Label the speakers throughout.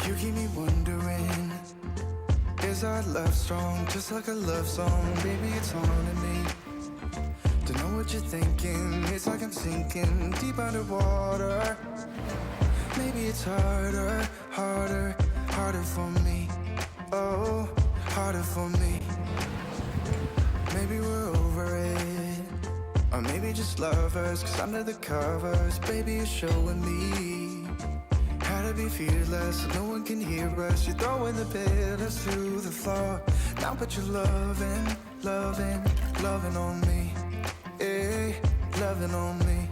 Speaker 1: You keep me wondering, is our love strong, just like a love song? Baby, it's haunting me. Don't know what you're thinking, it's like I'm sinking deep underwater. Maybe it's harder, harder, harder for me. Oh, harder for me. Maybe we're over it, or maybe just lovers, cause under the covers, baby, you're showing me how to be fearless, so no one can hear us. You're throwing the pillars through the floor. Now put your loving, loving, loving on me. Eh, loving on me.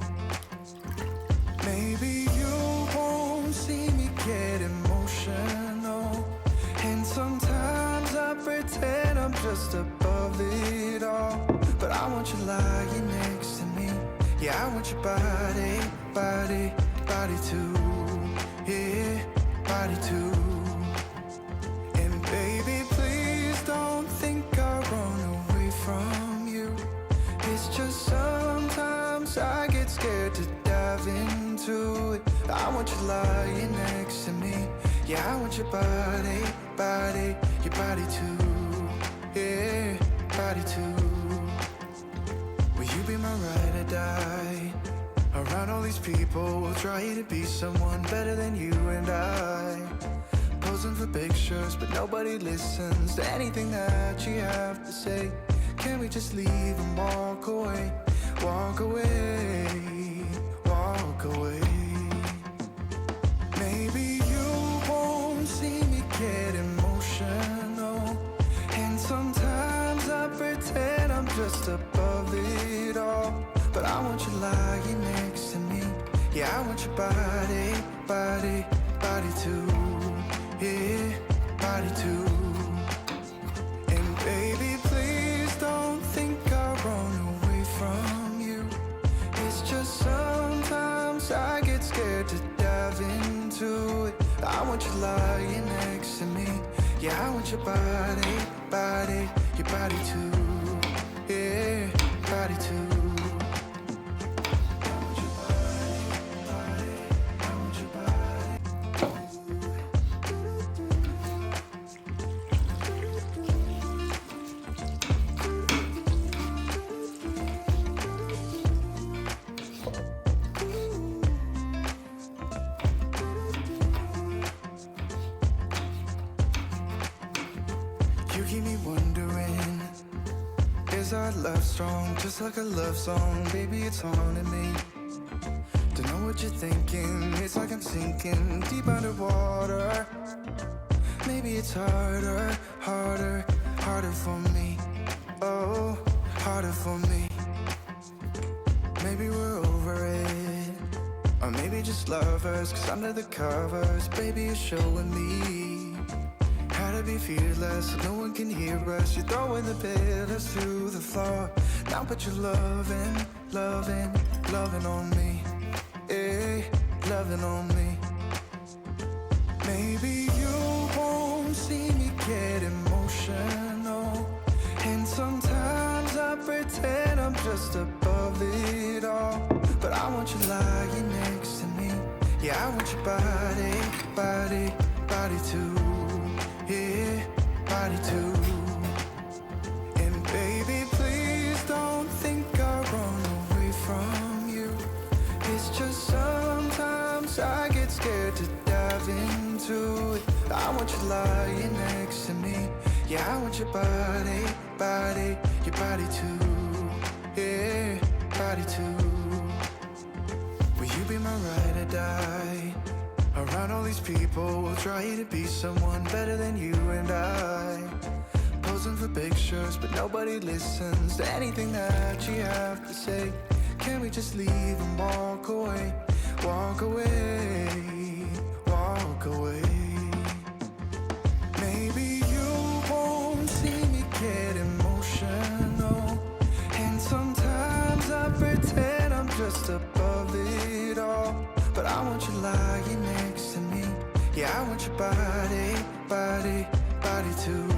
Speaker 1: Maybe you won't see me get emotional, and sometimes I pretend I'm just above it all. But I want you lying next to me. Yeah, I want your body, body, body too. Yeah, body too. And baby, please don't think I'll run away from you. It's just sometimes I get scared to dive into it. I want you lying next to me. Yeah, I want your body, body, your body too. Yeah, body too. Will you be my ride or die? Around all these people, we'll try to be someone better than you and I. Posing for pictures, but nobody listens to anything that you have to say. Can we just leave and walk away? Walk away, walk away. Maybe you won't see me get emotional, and sometimes I pretend I'm just above it all. But I want you lying next to me. Yeah, I want your body, body, body too. Yeah, body too. And baby, please don't think I'll run away from you. It's just sometimes I get scared to dive into it. I want you lying next to me. Yeah, I want your body, body, your body too. Yeah, body too. You keep me wondering, is our love strong, just like a love song? Baby, it's haunting me. Don't know what you're thinking, it's like I'm sinking deep underwater. Maybe it's harder, harder, harder for me. Oh, harder for me. Maybe we're over it, or maybe just lovers, cause under the covers, baby, you're showing me how to be fearless, so no one can hear us. You're throwing the pillars through the floor. Now put your loving, loving, loving on me. Eh, loving on me. Maybe you won't see me get emotional, and sometimes I pretend I'm just above it all. But I want you lying next to me. Yeah, I want your body, body, body too. Yeah, body too. And baby, please don't think I'll run away from you. It's just sometimes I get scared to dive into it. I want you lying next to me. Yeah, I want your body, body, your body too. Yeah, body too. Will you be my ride or die? Around all these people, we'll try to be someone better than you and I. Posing for pictures, but nobody listens to anything that you have to say. Can we just leave and walk away? Walk away, walk away. Maybe you won't see me get emotional, and sometimes I pretend I'm just above it all. But I want you lying next to me. Yeah, I want your body, body, body too.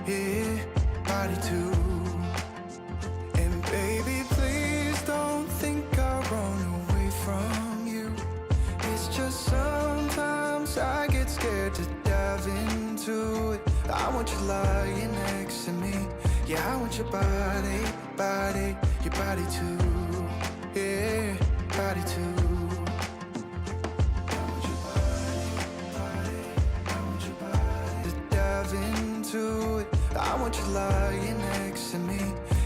Speaker 1: Yeah, body too. And baby, please don't think I'll run away from you. It's just sometimes I get scared to you lying next to me. Yeah, I want your body, body, your body too. Yeah, body too. Into it, I want you lying next to me.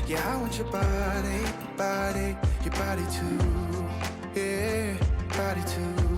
Speaker 1: Yeah, I want your body, body, your body too. Yeah, body too.